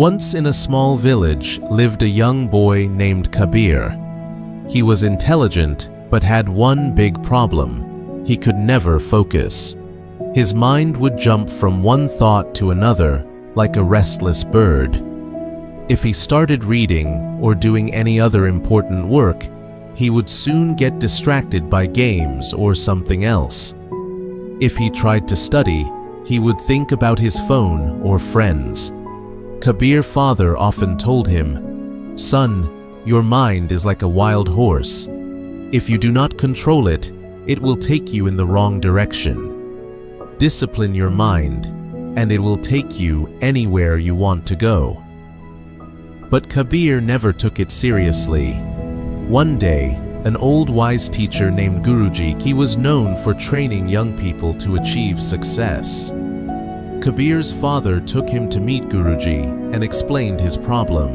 Once in a small village lived a young boy named Kabir. He was intelligent, but had one big problem. He could never focus. His mind would jump from one thought to another like a restless bird. If he started reading or doing any other important work, he would soon get distracted by games or something else. If he tried to study, he would think about his phone or friends. Kabir's father often told him, "Son, your mind is like a wild horse. If you do not control it, it will take you in the wrong direction. Discipline your mind, and it will take you anywhere you want to go." But Kabir never took it seriously. One day, an old wise teacher named Guruji, he was known for training young people to achieve success. Kabir's father took him to meet Guruji and explained his problem.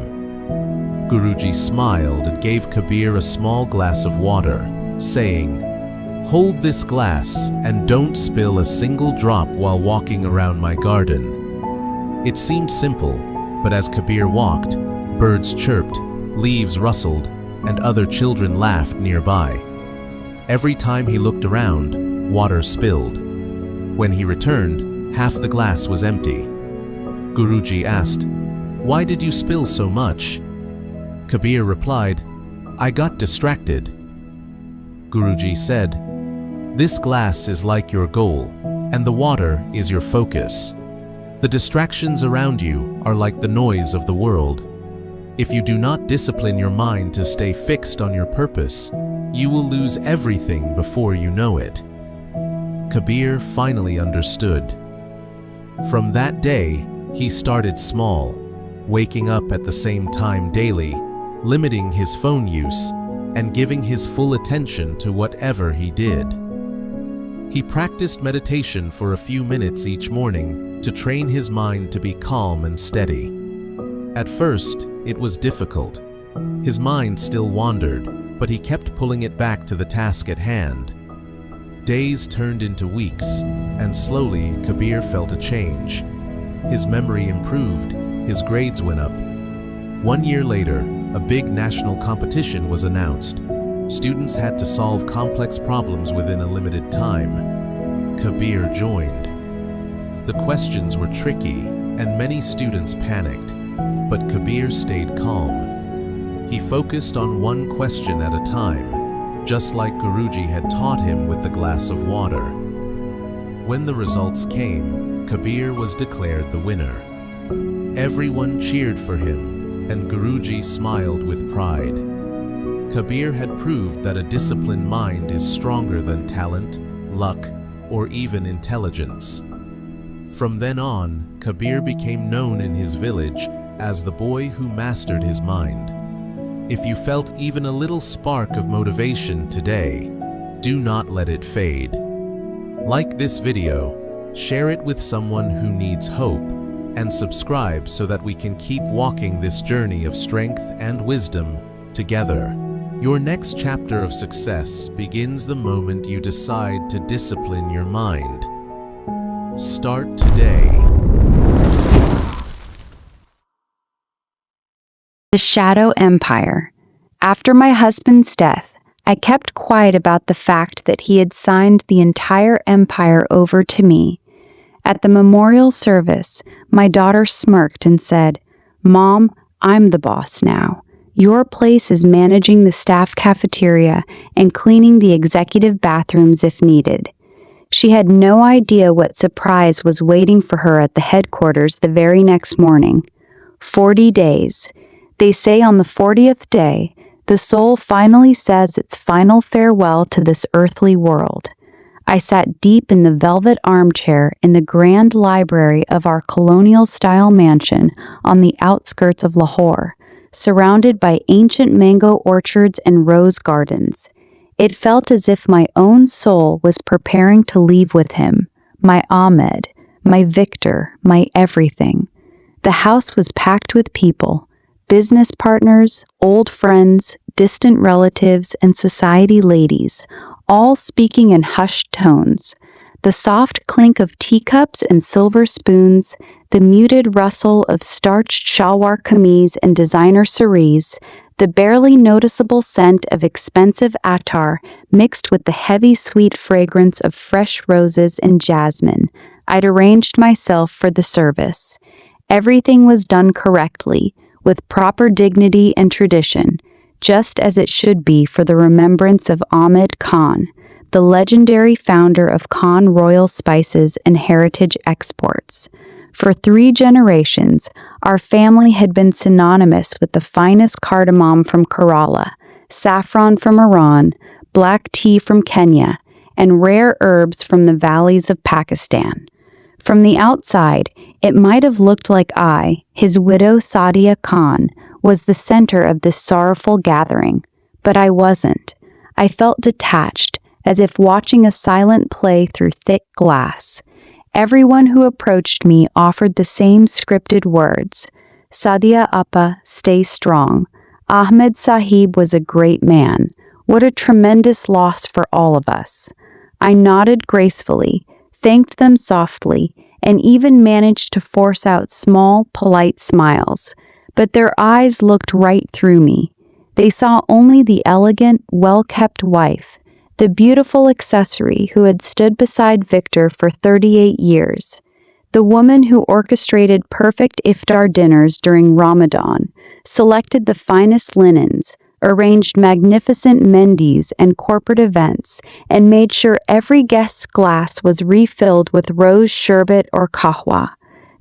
Guruji smiled and gave Kabir a small glass of water, saying, "Hold this glass and don't spill a single drop while walking around my garden." It seemed simple, but as Kabir walked, birds chirped, leaves rustled, and other children laughed nearby. Every time he looked around, water spilled. When he returned, half the glass was empty. Guruji asked, "Why did you spill so much?" Kabir replied, "I got distracted." Guruji said, "This glass is like your goal, and the water is your focus. The distractions around you are like the noise of the world. If you do not discipline your mind to stay fixed on your purpose, you will lose everything before you know it." Kabir finally understood. From that day, he started small, waking up at the same time daily, limiting his phone use, and giving his full attention to whatever he did. He practiced meditation for a few minutes each morning to train his mind to be calm and steady. At first, it was difficult. His mind still wandered, but he kept pulling it back to the task at hand. Days turned into weeks, and slowly Kabir felt a change. His memory improved, his grades went up. 1 year later, a big national competition was announced. Students had to solve complex problems within a limited time. Kabir joined. The questions were tricky, and many students panicked, but Kabir stayed calm. He focused on one question at a time, just like Guruji had taught him with the glass of water. When the results came, Kabir was declared the winner. Everyone cheered for him, and Guruji smiled with pride. Kabir had proved that a disciplined mind is stronger than talent, luck, or even intelligence. From then on, Kabir became known in his village as the boy who mastered his mind. If you felt even a little spark of motivation today, do not let it fade. Like this video, share it with someone who needs hope, and subscribe so that we can keep walking this journey of strength and wisdom together. Your next chapter of success begins the moment you decide to discipline your mind. Start today. The Shadow Empire. After my husband's death, I kept quiet about the fact that he had signed the entire empire over to me. At the memorial service, my daughter smirked and said, "Mom, I'm the boss now. Your place is managing the staff cafeteria and cleaning the executive bathrooms if needed." She had no idea what surprise was waiting for her at the headquarters the very next morning. 40 days. They say on the 40th day, the soul finally says its final farewell to this earthly world. I sat deep in the velvet armchair in the grand library of our colonial-style mansion on the outskirts of Lahore, surrounded by ancient mango orchards and rose gardens. It felt as if my own soul was preparing to leave with him, my Ahmed, my Victor, my everything. The house was packed with people, business partners, old friends, distant relatives, and society ladies, all speaking in hushed tones. The soft clink of teacups and silver spoons, the muted rustle of starched shalwar kameez and designer saris, the barely noticeable scent of expensive attar mixed with the heavy sweet fragrance of fresh roses and jasmine. I'd arranged myself for the service. Everything was done correctly, with proper dignity and tradition, just as it should be for the remembrance of Ahmed Khan, the legendary founder of Khan Royal Spices and Heritage Exports. For 3 generations, our family had been synonymous with the finest cardamom from Kerala, saffron from Iran, black tea from Kenya, and rare herbs from the valleys of Pakistan. From the outside, it might have looked like I, his widow Sadia Khan, was the center of this sorrowful gathering, but I wasn't. I felt detached, as if watching a silent play through thick glass. Everyone who approached me offered the same scripted words. Sadia Appa, stay strong. Ahmed Sahib was a great man. What a tremendous loss for all of us. I nodded gracefully, thanked them softly, and even managed to force out small, polite smiles. But their eyes looked right through me. They saw only the elegant, well-kept wife, the beautiful accessory who had stood beside Victor for 38 years, the woman who orchestrated perfect iftar dinners during Ramadan, selected the finest linens, arranged magnificent mendis and corporate events, and made sure every guest's glass was refilled with rose sherbet or kahwa.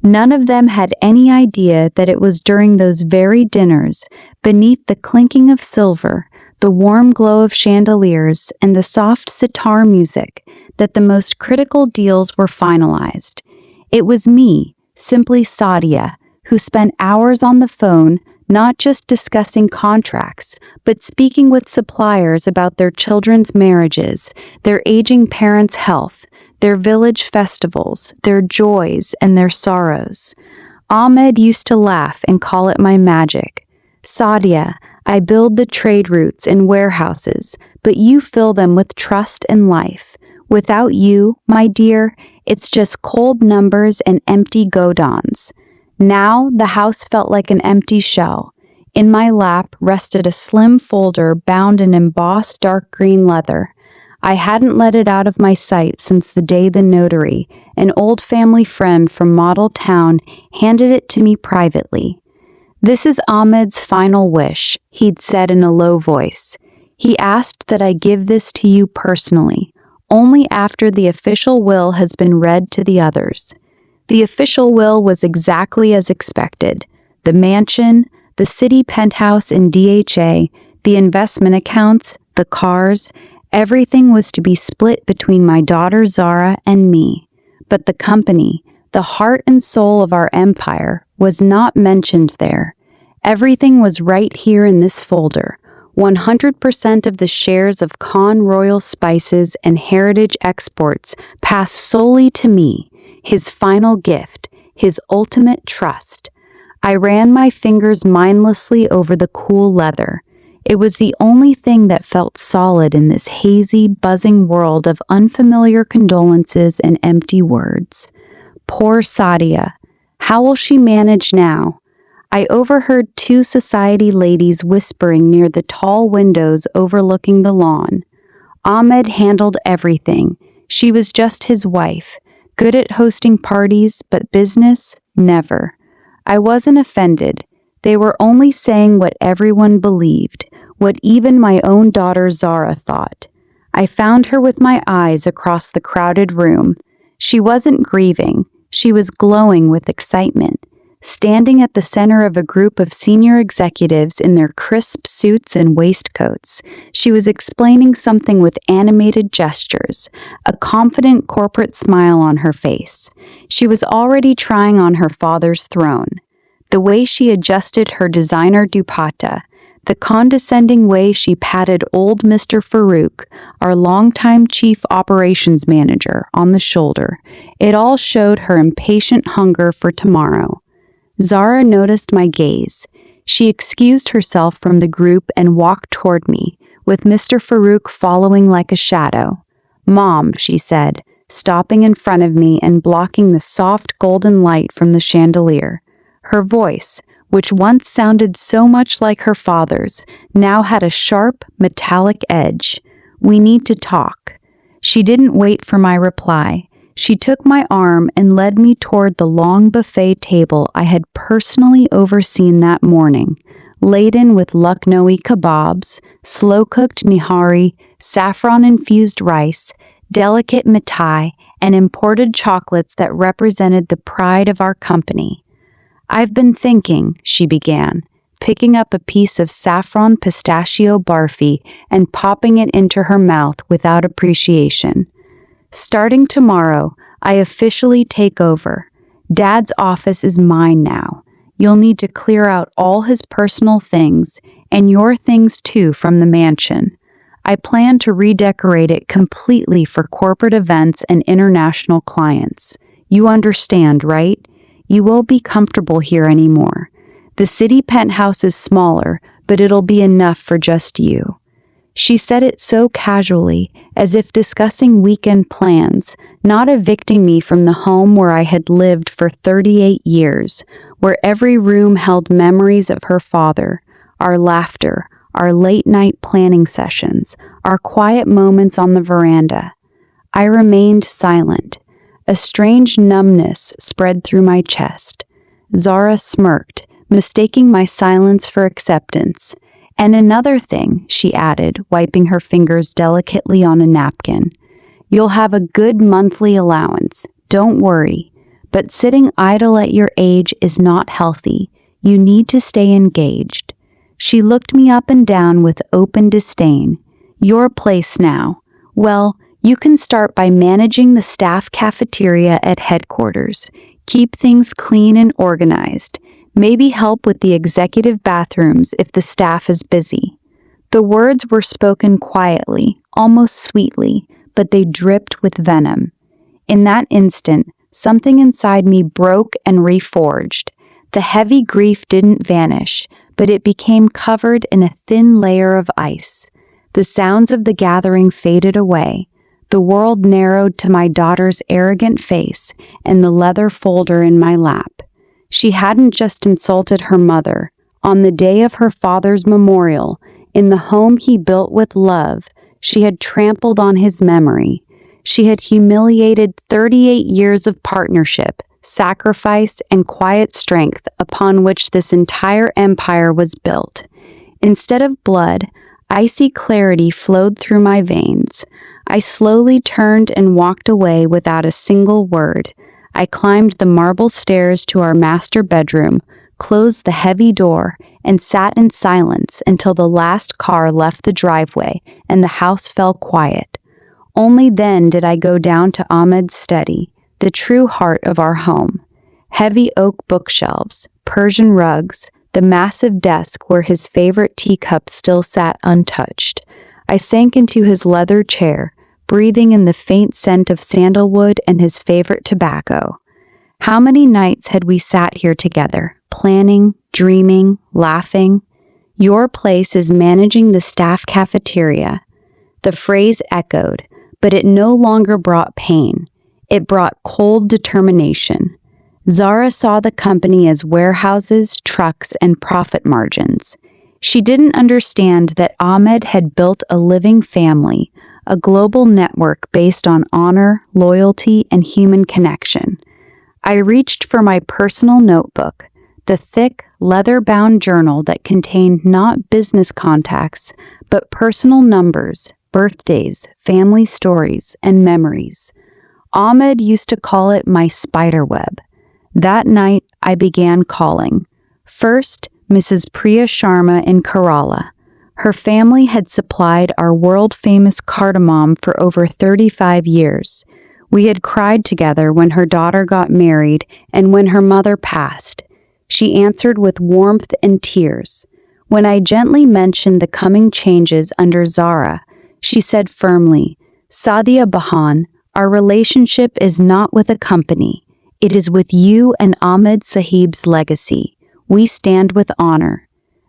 None of them had any idea that it was during those very dinners, beneath the clinking of silver, the warm glow of chandeliers, and the soft sitar music, that the most critical deals were finalized. It was me, simply Sadia, who spent hours on the phone, not just discussing contracts, but speaking with suppliers about their children's marriages, their aging parents' health, their village festivals, their joys and their sorrows. Ahmed used to laugh and call it my magic. Sadia, I build the trade routes and warehouses, but you fill them with trust and life. Without you, my dear, it's just cold numbers and empty godons. Now the house felt like an empty shell. In my lap rested a slim folder bound in embossed dark green leather. I hadn't let it out of my sight since the day the notary, an old family friend from Model Town, handed it to me privately. This is Ahmed's final wish, he'd said in a low voice. He asked that I give this to you personally, only after the official will has been read to the others. The official will was exactly as expected. The mansion, the city penthouse in DHA, the investment accounts, the cars, everything was to be split between my daughter Zara and me. But the company, the heart and soul of our empire, was not mentioned there. Everything was right here in this folder. 100% of the shares of Khan Royal Spices and Heritage Exports passed solely to me, his final gift, his ultimate trust. I ran my fingers mindlessly over the cool leather. It was the only thing that felt solid in this hazy, buzzing world of unfamiliar condolences and empty words. Poor Sadia. How will she manage now? I overheard 2 society ladies whispering near the tall windows overlooking the lawn. Ahmed handled everything. She was just his wife, good at hosting parties, but business, never. I wasn't offended. They were only saying what everyone believed, what even my own daughter Zara thought. I found her with my eyes across the crowded room. She wasn't grieving. She was glowing with excitement. Standing at the center of a group of senior executives in their crisp suits and waistcoats, she was explaining something with animated gestures, a confident corporate smile on her face. She was already trying on her father's throne. The way she adjusted her designer dupatta, the condescending way she patted old Mr. Farouk, our longtime chief operations manager, on the shoulder, it all showed her impatient hunger for tomorrow. Zara noticed my gaze. She excused herself from the group and walked toward me, with Mr. Farouk following like a shadow. "Mom," she said, stopping in front of me and blocking the soft golden light from the chandelier. Her voice, which once sounded so much like her father's, now had a sharp, metallic edge. "We need to talk." She didn't wait for my reply. She took my arm and led me toward the long buffet table I had personally overseen that morning, laden with Lucknowi kebabs, slow-cooked nihari, saffron-infused rice, delicate mithai, and imported chocolates that represented the pride of our company. "I've been thinking," she began, picking up a piece of saffron pistachio barfi and popping it into her mouth without appreciation. "Starting tomorrow, I officially take over. Dad's office is mine now. You'll need to clear out all his personal things, and your things too, from the mansion. I plan to redecorate it completely for corporate events and international clients. You understand, right? You won't be comfortable here anymore. The city penthouse is smaller, but it'll be enough for just you." She said it so casually, as if discussing weekend plans, not evicting me from the home where I had lived for 38 years, where every room held memories of her father, our laughter, our late-night planning sessions, our quiet moments on the veranda. I remained silent. A strange numbness spread through my chest. Zara smirked, mistaking my silence for acceptance. "And another thing," she added, wiping her fingers delicately on a napkin. "You'll have a good monthly allowance. Don't worry. But sitting idle at your age is not healthy. You need to stay engaged." She looked me up and down with open disdain. "Your place now. Well, you can start by managing the staff cafeteria at headquarters. Keep things clean and organized. Maybe help with the executive bathrooms if the staff is busy." The words were spoken quietly, almost sweetly, but they dripped with venom. In that instant, something inside me broke and reforged. The heavy grief didn't vanish, but it became covered in a thin layer of ice. The sounds of the gathering faded away. The world narrowed to my daughter's arrogant face and the leather folder in my lap. She hadn't just insulted her mother. On the day of her father's memorial, in the home he built with love, she had trampled on his memory. She had humiliated 38 years of partnership, sacrifice, and quiet strength upon which this entire empire was built. Instead of blood, icy clarity flowed through my veins. I slowly turned and walked away without a single word. I climbed the marble stairs to our master bedroom, closed the heavy door, and sat in silence until the last car left the driveway and the house fell quiet. Only then did I go down to Ahmed's study, the true heart of our home. Heavy oak bookshelves, Persian rugs, the massive desk where his favorite teacup still sat untouched. I sank into his leather chair, breathing in the faint scent of sandalwood and his favorite tobacco. How many nights had we sat here together, planning, dreaming, laughing? "Your place is managing the staff cafeteria." The phrase echoed, but it no longer brought pain. It brought cold determination. Zara saw the company as warehouses, trucks, and profit margins. She didn't understand that Ahmed had built a living family, a global network based on honor, loyalty, and human connection. I reached for my personal notebook, the thick, leather-bound journal that contained not business contacts, but personal numbers, birthdays, family stories, and memories. Ahmed used to call it my spider web. That night, I began calling. First, Mrs. Priya Sharma in Kerala. Her family had supplied our world-famous cardamom for over 35 years. We had cried together when her daughter got married and when her mother passed. She answered with warmth and tears. When I gently mentioned the coming changes under Zara, she said firmly, "Sadia Bahan, our relationship is not with a company. It is with you and Ahmed Sahib's legacy. We stand with honor."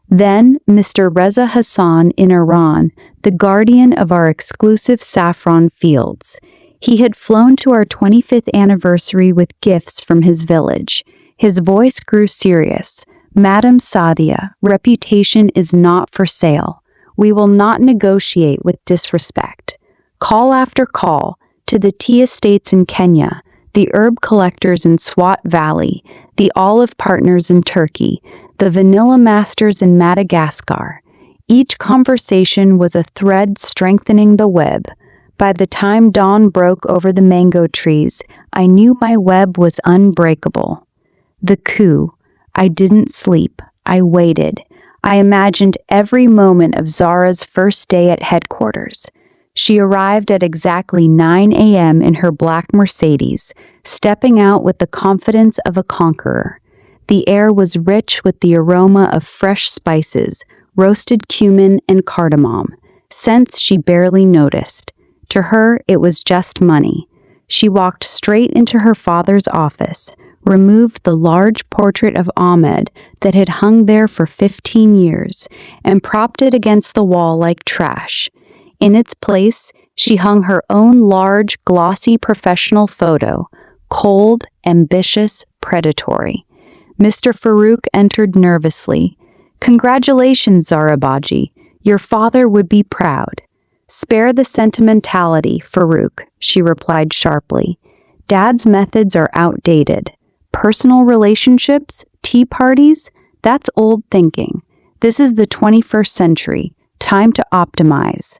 Then Mr. Reza Hassan in Iran, the guardian of our exclusive saffron fields. He had flown to our 25th anniversary with gifts from his village. His voice grew serious. Madam Sadia, reputation is not for sale. We will not negotiate with disrespect. Call after call to the tea estates in Kenya, the herb collectors in Swat Valley, the olive partners in Turkey, the vanilla masters in Madagascar. Each conversation was a thread strengthening the web. By the time dawn broke over the mango trees, I knew my web was unbreakable. The coup. I didn't sleep. I waited. I imagined every moment of Zara's first day at headquarters. She arrived at exactly 9 a.m. in her black Mercedes, stepping out with the confidence of a conqueror. The air was rich with the aroma of fresh spices, roasted cumin and cardamom, scents she barely noticed. To her, it was just money. She walked straight into her father's office, removed the large portrait of Ahmed that had hung there for 15 years, and propped it against the wall like trash. In its place, she hung her own large, glossy professional photo, cold, ambitious, predatory. Mr. Farouk entered nervously. "Congratulations, Zara Baji. Your father would be proud." "Spare the sentimentality, Farouk," she replied sharply. "Dad's methods are outdated. Personal relationships, tea parties, that's old thinking. This is the 21st century. Time to optimize."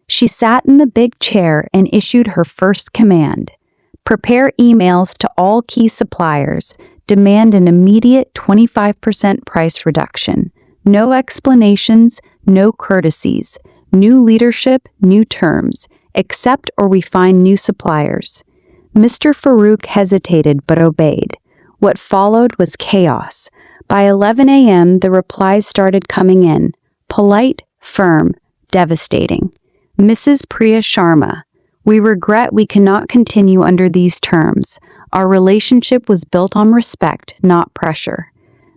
She sat in the big chair and issued her first command. "Prepare emails to all key suppliers. Demand an immediate 25% price reduction. No explanations, no courtesies. New leadership, new terms. Accept or we find new suppliers." Mr. Farouk hesitated but obeyed. What followed was chaos. By 11 a.m., the replies started coming in. Polite, firm, devastating. "Mrs. Priya Sharma, we regret we cannot continue under these terms. Our relationship was built on respect, not pressure."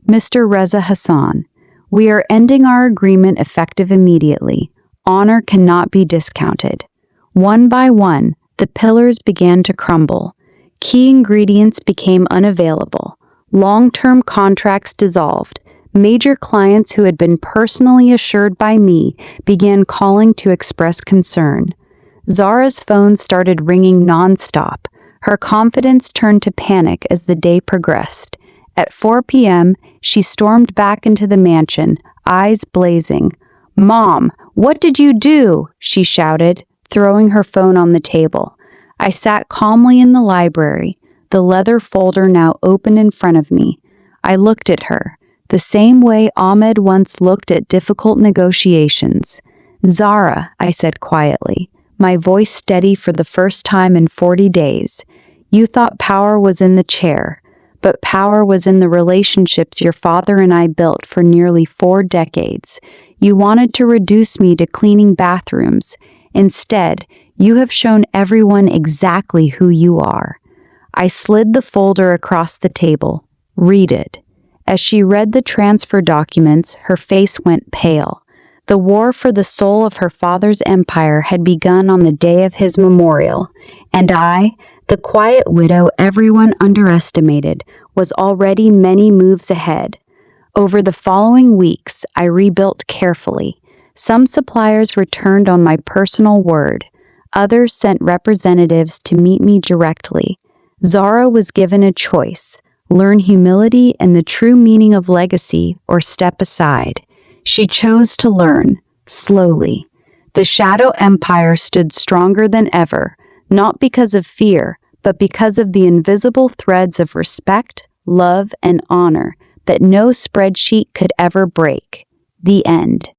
Mr. Reza Hassan, "We are ending our agreement effective immediately. Honor cannot be discounted." One by one, the pillars began to crumble. Key ingredients became unavailable. Long-term contracts dissolved. Major clients who had been personally assured by me began calling to express concern. Zara's phone started ringing nonstop. Her confidence turned to panic as the day progressed. At 4 p.m., she stormed back into the mansion, eyes blazing. "Mom, what did you do?" she shouted, throwing her phone on the table. I sat calmly in the library, the leather folder now open in front of me. I looked at her, the same way Ahmed once looked at difficult negotiations. "Zara," I said quietly, my voice steady for the first time in 40 days. "You thought power was in the chair, but power was in the relationships your father and I built for nearly 4 decades. You wanted to reduce me to cleaning bathrooms. Instead, you have shown everyone exactly who you are." I slid the folder across the table. "Read it." As she read the transfer documents, her face went pale. The war for the soul of her father's empire had begun on the day of his memorial, and I, the quiet widow everyone underestimated, was already many moves ahead. Over the following weeks, I rebuilt carefully. Some suppliers returned on my personal word. Others sent representatives to meet me directly. Zara was given a choice: learn humility and the true meaning of legacy, or step aside. She chose to learn, slowly. The shadow empire stood stronger than ever, not because of fear, but because of the invisible threads of respect, love, and honor that no spreadsheet could ever break. The end.